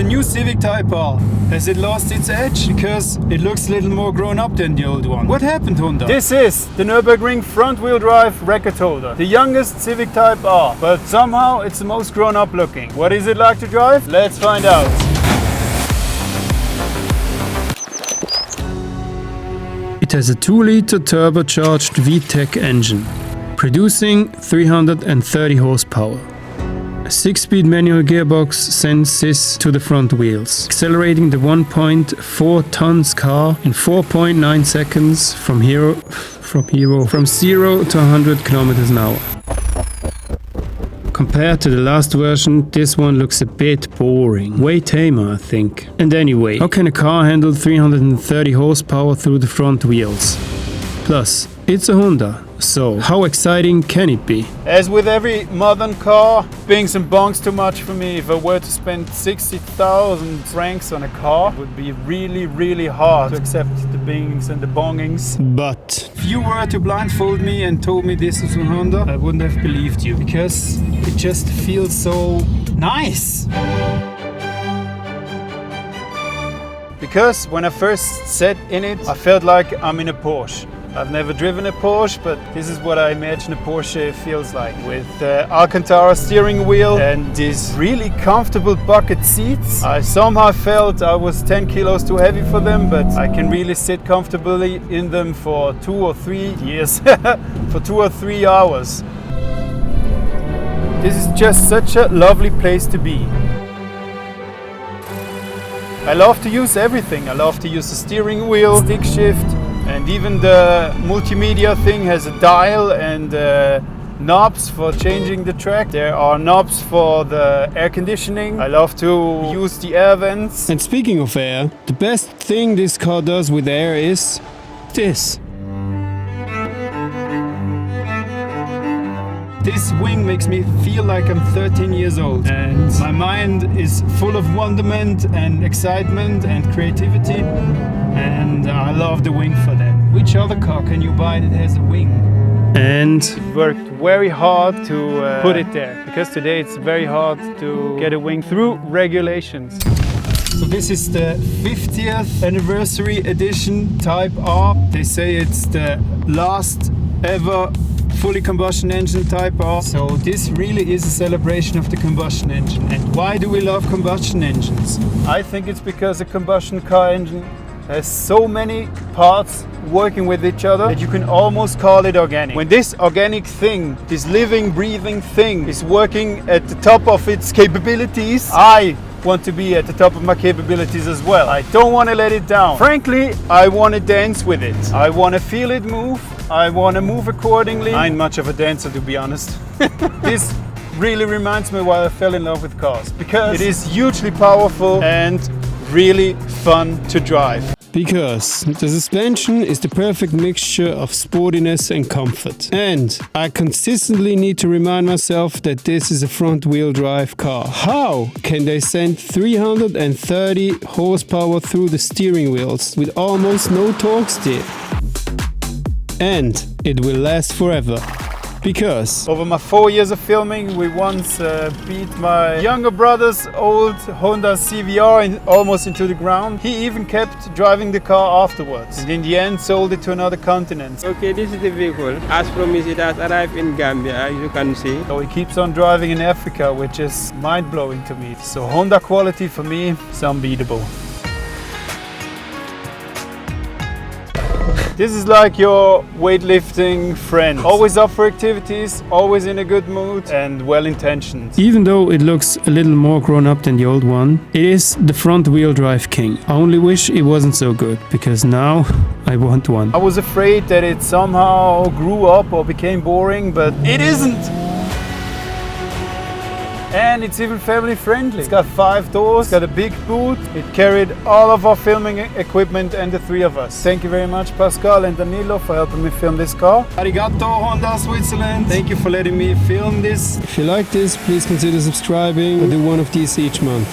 the new Civic Typ R. Has it lost its edge? Because it looks a little more grown up than the old one. What happened, Honda? This is the Nürburgring front-wheel drive record holder. The youngest Civic Typ R, but somehow it's the most grown-up looking. What is it like to drive? Let's find out. It has a 2-liter turbocharged VTEC engine, producing 330 horsepower. A 6-speed manual gearbox sends this to the front wheels, accelerating the 1.4 tons car in 4.9 seconds from 0 to 100 kilometers an hour. Compared to the last version, this one looks a bit boring. Way tamer, I think. And anyway, how can a car handle 330 horsepower through the front wheels? Plus, it's a Honda, so how exciting can it be? As with every modern car, bings and bongs too much for me. If I were to spend 60,000 francs on a car, it would be really hard to accept the bings and the bongings. But if you were to blindfold me and told me this is a Honda, I wouldn't have believed you, because it just feels so nice. Because when I first sat in it, I felt like I'm in a Porsche. I've never driven a Porsche, but this is what I imagine a Porsche feels like. With Alcantara steering wheel and these really comfortable bucket seats. I somehow felt I was 10 kilos too heavy for them, but I can really sit comfortably in them for 2 or 3 years, for 2 or 3 hours. This is just such a lovely place to be. I love to use everything. I love to use the steering wheel, stick shift, and even the multimedia thing has a dial and knobs for changing the track. There are knobs for the air conditioning. I love to use the air vents. And speaking of air, the best thing this car does with air is this. This wing makes me feel like I'm 13 years old, and my mind is full of wonderment and excitement and creativity, and I love the wing for that. Which other car can you buy that has a wing? And Worked very hard to put it there, because today it's very hard to get a wing through regulations. so this is the 50th anniversary edition Typ R. They say it's the last ever fully combustion engine Typ R. So this really is a celebration of the combustion engine. And why do we love combustion engines? I think it's because a combustion car engine has so many parts working with each other that you can almost call it organic. When this organic thing, this living, breathing thing is working at the top of its capabilities, I want to be at the top of my capabilities as well. I don't want to let it down. Frankly, I want to dance with it. I want to feel it move. I want to move accordingly. I ain't much of a dancer, to be honest. This really reminds me why I fell in love with cars, because it is hugely powerful and really fun to drive. Because the suspension is the perfect mixture of sportiness and comfort. And I consistently need to remind myself that this is a front-wheel drive car. How can they send 330 horsepower through the steering wheels with almost no torque steer? And it will last forever. Because over my 4 years of filming, we once beat my younger brother's old Honda CVR almost into the ground. He even kept driving the car afterwards, and in the end sold it to another continent. Okay, this is the vehicle. As promised, it has arrived in Gambia, as you can see. So he keeps on driving in Africa, which is mind-blowing to me. So Honda quality for me is unbeatable. This is like your weightlifting friend. Always up for activities, always in a good mood and well-intentioned. even though it looks a little more grown up than the old one, it is the front-wheel drive king. I only wish it wasn't so good, because now I want one. I was afraid that it somehow grew up or became boring, but it isn't. And it's even family friendly. It's got 5 doors, it's got a big boot. It carried all of our filming equipment and the 3 of us. Thank you very much, Pascal and Danilo, for helping me film this car. Arigato, Honda Switzerland. Thank you for letting me film this. If you like this, please consider subscribing. I do one of these each month.